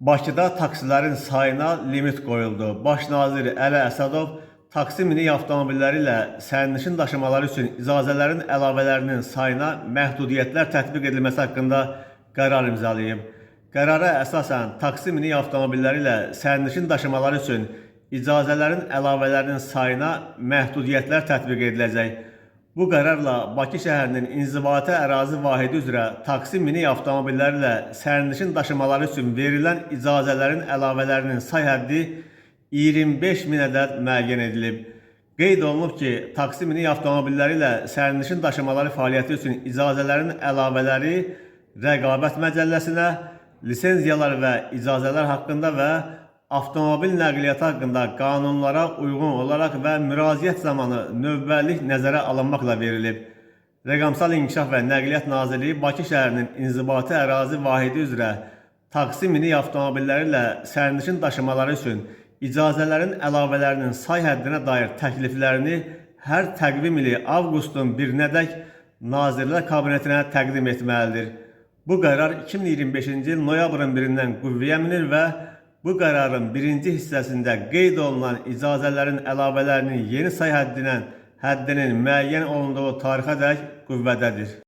Bakıda taksilərin sayına limit qoyuldu. Baş nazir Əli Əsədov taksi minik avtomobilləri ilə sərnişin daşımaları üçün icazələrin əlavələrinin sayına məhdudiyyətlər tətbiq edilməsi haqqında qərar imzalayıb. Qərara əsasən taksi minik avtomobilləri ilə sərnişin daşımaları üçün icazələrin əlavələrinin sayına məhdudiyyətlər tətbiq ediləcək. Bu qərarla Bakı şəhərinin inzibati ərazi vahidi üzrə taksi minik avtomobilləri ilə sərnişin daşımaları üçün verilən icazələrin əlavələrinin say həddi 25.000 ədəd müəyyən edilib. Qeyd olunub ki, taksi minik avtomobilləri ilə sərnişin daşımaları fəaliyyəti üçün icazələrin əlavələri Rəqabət Məcəlləsinə, lisenziyalar və icazələr haqqında və avtomobil nəqliyyatı haqqında qanunlara uyğun olaraq və müraciət zamanı növbəlik nəzərə alınmaqla verilib. Rəqəmsal İnkişaf və Nəqliyyat Nazirliyi Bakı şəhərinin inzibati ərazi vahidi üzrə taksi minik avtomobilləri ilə sərnişin daşımaları üçün icazələrin əlavələrinin say həddinə dair təkliflərini hər təqvim ili avqustun 1-nədək Nazirlər Kabinetinə təqdim etməlidir. Bu qərar 2025-ci il noyabrın 1-dən qüvvəyə minir və bu qərarın birinci hissəsində qeyd olunan icazələrin əlavələrinin yeni say həddinin müəyyən olunduğu tarixədək qüvvədədir.